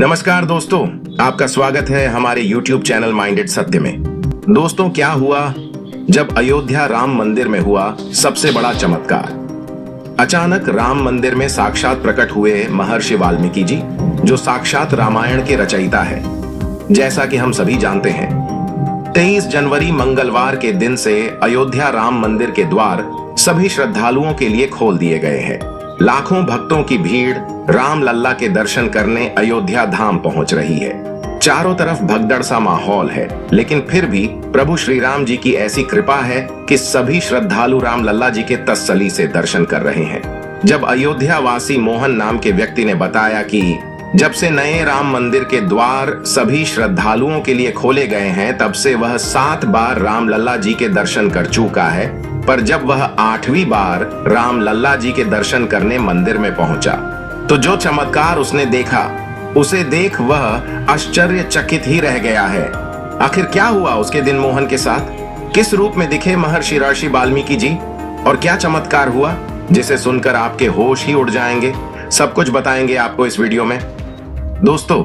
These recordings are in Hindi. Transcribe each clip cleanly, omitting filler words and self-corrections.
नमस्कार दोस्तों, आपका स्वागत है हमारे YouTube चैनल माइंडेड सत्य में। दोस्तों, क्या हुआ जब अयोध्या राम मंदिर में हुआ सबसे बड़ा चमत्कार। अचानक राम मंदिर में साक्षात प्रकट हुए महर्षि वाल्मीकि जी, जो साक्षात रामायण के रचयिता है। जैसा कि हम सभी जानते हैं, 23 जनवरी मंगलवार के दिन से अयोध्या राम मंदिर के द्वार सभी श्रद्धालुओं के लिए खोल दिए गए हैं। लाखों भक्तों की भीड़ राम लल्ला के दर्शन करने अयोध्या धाम पहुंच रही है। चारों तरफ भगदड़ सा माहौल है, लेकिन फिर भी प्रभु श्री राम जी की ऐसी कृपा है कि सभी श्रद्धालु राम लल्ला जी के तसल्ली से दर्शन कर रहे हैं। जब अयोध्या वासी मोहन नाम के व्यक्ति ने बताया कि जब से नए राम मंदिर के द्वार सभी श्रद्धालुओं के लिए खोले गए हैं, तब से वह 7 बार राम लल्ला जी के दर्शन कर चुका है, पर जब वह 8वीं बार राम लल्ला जी के दर्शन करने मंदिर में पहुंचा तो जो चमत्कार उसने देखा, उसे देख वह आश्चर्यचकित ही रह गया है। आखिर क्या हुआ उसके दिन मोहन के साथ? किस रूप में दिखे महर्षि वाल्मीकि जी और क्या चमत्कार हुआ जिसे सुनकर आपके होश ही उड़ जाएंगे? सब कुछ बताएंगे आपको इस वीडियो में। दोस्तों,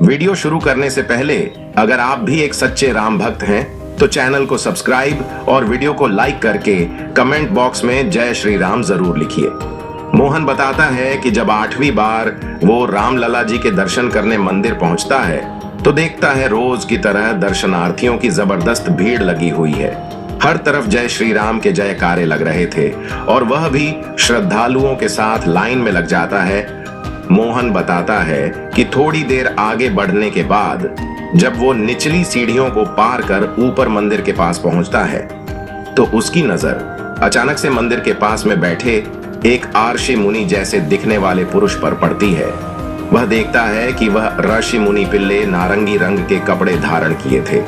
वीडियो शुरू करने से पहले अगर आप भी एक सच्चे राम भक्त हैं तो चैनल को सब्सक्राइब और वीडियो को लाइक करके कमेंट बॉक्स में जय श्री राम जरूर लिखिए। मोहन बताता है कि जब 8वीं बार वो राम लला जी के दर्शन करने मंदिर पहुंचता है तो देखता है रोज की तरह दर्शनार्थियों की जबरदस्त भीड़ लगी हुई है। हर तरफ जय श्री राम के जयकारे लग रहे थे और वह भी श्रद्धालुओं के साथ लाइन में लग जाता है। मोहन बताता है कि थोड़ी देर आगे बढ़ने के बाद जब वो निचली सीढ़ियों को पार कर ऊपर मंदिर के पास पहुंचता है तो उसकी नजर अचानक से मंदिर के पास में बैठे एक आर्षि मुनि जैसे दिखने वाले पुरुष पर पड़ती है। वह देखता है कि वह ऋषि मुनि पिल्ले नारंगी रंग के कपड़े धारण किए थे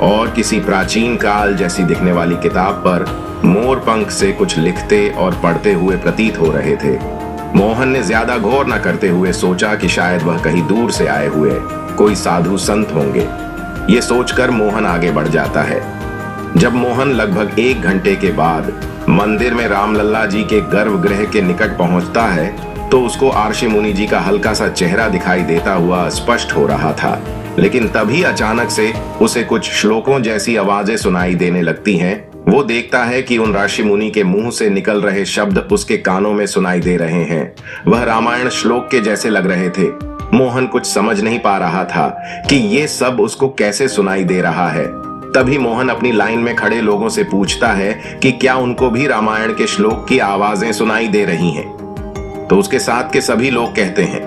और किसी प्राचीन काल जैसी दिखने वाली किताब पर मोर पंख से कुछ लिखते और पढ़ते हुए प्रतीत हो रहे थे। मोहन ने ज्यादा गौर न करते हुए सोचा कि शायद वह कहीं दूर से आए हुए कोई साधु संत होंगे। ये सोचकर मोहन आगे बढ़ जाता है। जब मोहन लगभग 1 घंटे के बाद मंदिर में रामलल्ला जी के गर्भगृह के निकट पहुंचता है तो उसको आर्षि मुनि जी का हल्का सा चेहरा दिखाई देता हुआ स्पष्ट हो रहा था। लेकिन तभी अचानक से उसे कुछ श्लोकों जैसी आवाजें सुनाई देने लगती हैं। वो देखता है कि उन ऋषि मुनि के मुंह से निकल रहे शब्द उसके कानों में सुनाई दे रहे हैं। वह रामायण श्लोक के जैसे लग रहे थे। मोहन कुछ समझ नहीं पा रहा था कि ये सब उसको कैसे सुनाई दे रहा है। तभी मोहन अपनी लाइन में खड़े लोगों से पूछता है कि क्या उनको भी रामायण के श्लोक की आवाजें सुनाई दे रही हैं। तो उसके साथ के सभी लोग कहते हैं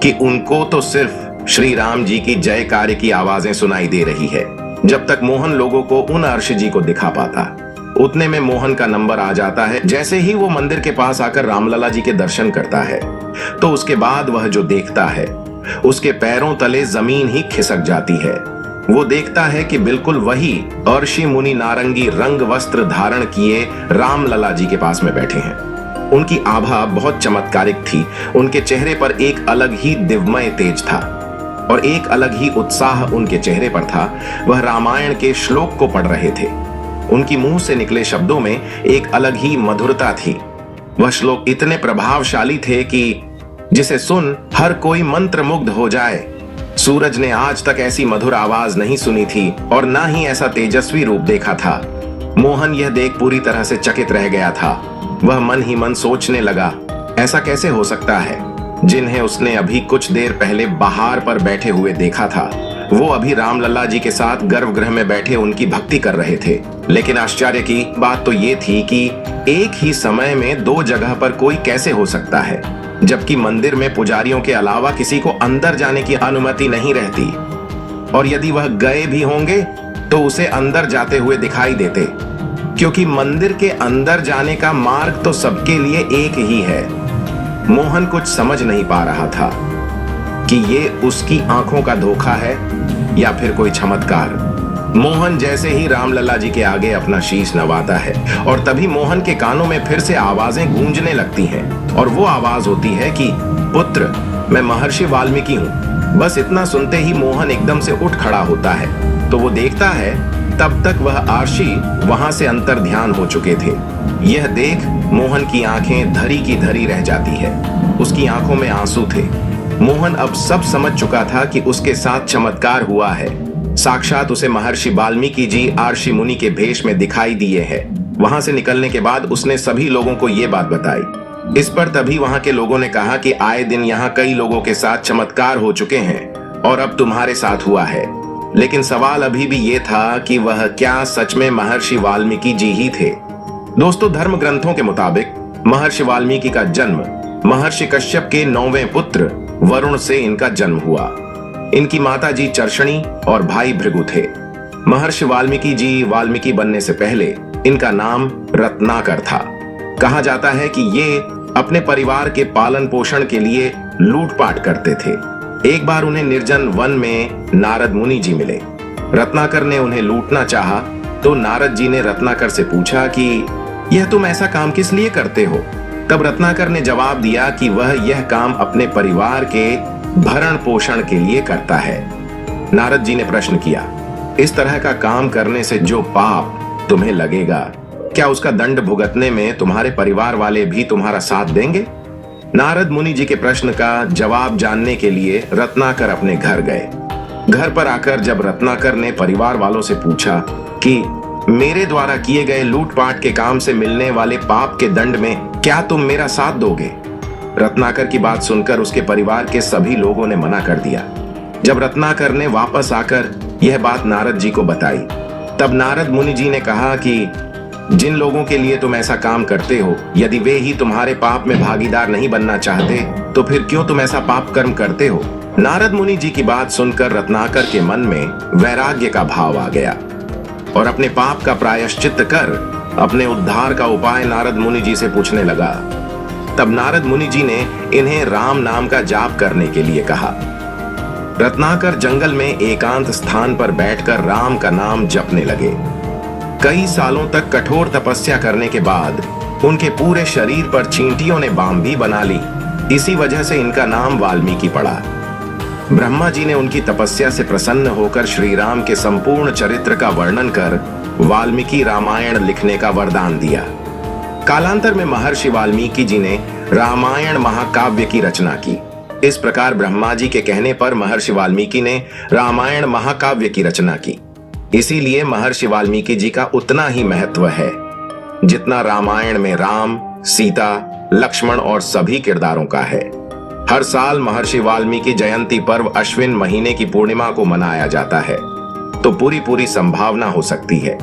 कि उनको तो सिर्फ श्री राम जी की जयकारे की आवाजें सुनाई दे रही है। जब तक मोहन लोगों को उन अर्षि जी को दिखा पाता, उतने में मोहन का नंबर आ जाता है। जैसे ही वो मंदिर के पास आकर रामलला जी के दर्शन करता है तो उसके बाद वह जो देखता है, उसके पैरों तले जमीन ही खिसक जाती है। वो देखता है कि बिल्कुल वही अर्षि मुनि नारंगी रंग वस्त्र धारण किए रामलला जी के पास में बैठे हैं। उनकी आभा बहुत चमत्कारिक थी। उनके चेहरे पर एक अलग ही दिव्यमय तेज था और एक अलग ही उत्साह उनके चेहरे पर था। वह रामायण के श्लोक को पढ़ रहे थे। उनकी मुंह से निकले शब्दों में एक अलग ही मधुरता थी। वह श्लोक इतने प्रभावशाली थे कि जिसे सुन हर कोई मंत्रमुग्ध हो जाए। सूरज ने आज तक ऐसी मधुर आवाज नहीं सुनी थी और ना ही ऐसा तेजस्वी रूप देखा था। मोहन यह देख पूरी तरह से चकित रह गया था। वह मन ही मन सोचने लगा, ऐसा कैसे हो सकता है? जिन्हें उसने अभी कुछ देर पहले बाहर पर बैठे हुए देखा था, वो अभी रामलल्ला जी के साथ गर्भगृह में बैठे उनकी भक्ति कर रहे थे। लेकिन आश्चर्य की बात तो ये थी कि एक ही समय में 2 जगह पर कोई कैसे हो सकता है, जबकि मंदिर में पुजारियों के अलावा किसी को अंदर जाने की अनुमति नहीं रहती। और यदि वह गए भी होंगे तो उसे अंदर जाते हुए दिखाई देते, क्योंकि मंदिर के अंदर जाने का मार्ग तो सबके लिए एक ही है। मोहन कुछ समझ नहीं पा रहा था कि ये उसकी आंखों का धोखा है या फिर कोई चमत्कार। मोहन जैसे ही रामलला जी के आगे अपना शीश नवाता है और तभी मोहन के कानों में फिर से आवाजें गूंजने लगती हैं और वो आवाज होती है कि पुत्र, मैं महर्षि वाल्मीकि हूँ। बस इतना सुनते ही मोहन एकदम से उठ खड़ा होता है। तो वो देखता है तब तक वह आर्षि वहां से अंतर ध्यान हो चुके थे। यह देख मोहन की आंखें धरी की धरी रह जाती है। उसकी आंखों में आंसू थे। मोहन अब सब समझ चुका था कि उसके साथ चमत्कार हुआ है। साक्षात उसे महर्षि वाल्मीकि जी आर्षि मुनि के भेष में दिखाई दिए हैं। वहां से निकलने के बाद उसने सभी लोगों को ये बात बताई। इस पर तभी वहां के लोगों ने कहा कि आए दिन यहाँ कई लोगों के साथ चमत्कार हो चुके हैं और अब तुम्हारे साथ हुआ है। लेकिन सवाल अभी भी ये था कि वह क्या सच में महर्षि वाल्मीकि जी ही थे। दोस्तों, धर्म ग्रंथों के मुताबिक महर्षि वाल्मीकि का जन्म महर्षि कश्यप के 9वें पुत्र वरुण से इनका जन्म हुआ। इनकी माता जी चर्षणी और भाई भृगु थे। महर्षि वाल्मीकि जी वाल्मीकि बनने से पहले इनका नाम रत्नाकर था। कहा जाता है कि ये अपने परिवार के पालन पोषण के लिए लूटपाट करते थे। एक बार उन्हें निर्जन वन में नारद मुनि जी मिले। रत्नाकर ने उन्हें लूटना चाहा तो नारद जी ने रत्नाकर से पूछा कि यह तुम ऐसा काम किस लिए करते हो। तब रत्नाकर ने जवाब दिया कि वह यह काम अपने परिवार के भरण पोषण के लिए करता है। नारद जी ने प्रश्न किया, इस तरह का काम करने से जो पाप तुम्हें लगेगा, क्या उसका दंड भुगतने में तुम्हारे परिवार वाले भी तुम्हारा साथ देंगे। नारद मुनि जी के प्रश्न का जवाब जानने के लिए रत्नाकर अपने घर गए। घर पर आकर जब रत्नाकर ने परिवार वालों से पूछा कि मेरे द्वारा किए गए लूटपाट के काम से मिलने वाले पाप के दंड में क्या तुम मेरा साथ दोगे। रत्नाकर की बात सुनकर उसके परिवार के सभी लोगों ने मना कर दिया। जब रत्नाकर ने वापस आकर यह बात नारद जी को बताई, तब नारद मुनि जी ने कहा कि जिन लोगों के लिए तुम ऐसा काम करते हो, यदि वे ही तुम्हारे पाप में भागीदार नहीं बनना चाहते तो फिर क्यों तुम ऐसा पाप कर्म करते हो। नारद मुनि जी की बात सुनकर रत्नाकर के मन में वैराग्य का भाव आ गया और अपने पाप का प्रायश्चित्त कर अपने उद्धार का उपाय नारद मुनि जी से पूछने लगा। तब नारद मुनि जी ने इन्हें राम नाम का जाप करने के लिए कहा। रत्नाकर जंगल में एकांत स्थान पर बैठकर राम का नाम जपने लगे। कई सालों तक कठोर तपस्या करने के बाद उनके पूरे शरीर पर चींटियों ने बाम भी बना ली। इसी वजह से इनका नाम वाल्मीकि पड़ा। ब्रह्मा जी ने उनकी तपस्या से प्रसन्न होकर श्री राम के संपूर्ण चरित्र का वर्णन कर वाल्मीकि रामायण लिखने का वरदान दिया। कालांतर में महर्षि वाल्मीकि जी ने रामायण महाकाव्य की रचना की। इस प्रकार ब्रह्मा जी के कहने पर महर्षि वाल्मीकि ने रामायण महाकाव्य की रचना की। इसीलिए महर्षि वाल्मीकि जी का उतना ही महत्व है जितना रामायण में राम, सीता, लक्ष्मण और सभी किरदारों का है। हर साल महर्षि वाल्मीकि जयंती पर्व अश्विन महीने की पूर्णिमा को मनाया जाता है। तो पूरी संभावना हो सकती है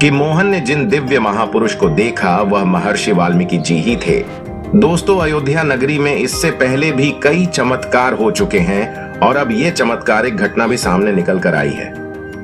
कि मोहन ने जिन दिव्य महापुरुष को देखा वह महर्षि वाल्मीकि जी ही थे। दोस्तों, अयोध्या नगरी में इससे पहले भी कई चमत्कार हो चुके हैं और अब ये चमत्कारिक घटना भी सामने निकल कर आई है,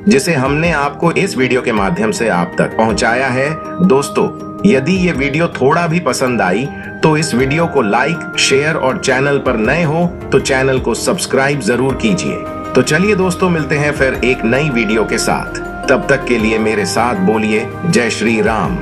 जिसे हमने आपको इस वीडियो के माध्यम से आप तक पहुंचाया है। दोस्तों, यदि ये वीडियो थोड़ा भी पसंद आई तो इस वीडियो को लाइक, शेयर और चैनल पर नए हो तो चैनल को सब्सक्राइब जरूर कीजिए। तो चलिए दोस्तों, मिलते हैं फिर एक नई वीडियो के साथ। तब तक के लिए मेरे साथ बोलिए जय श्री राम।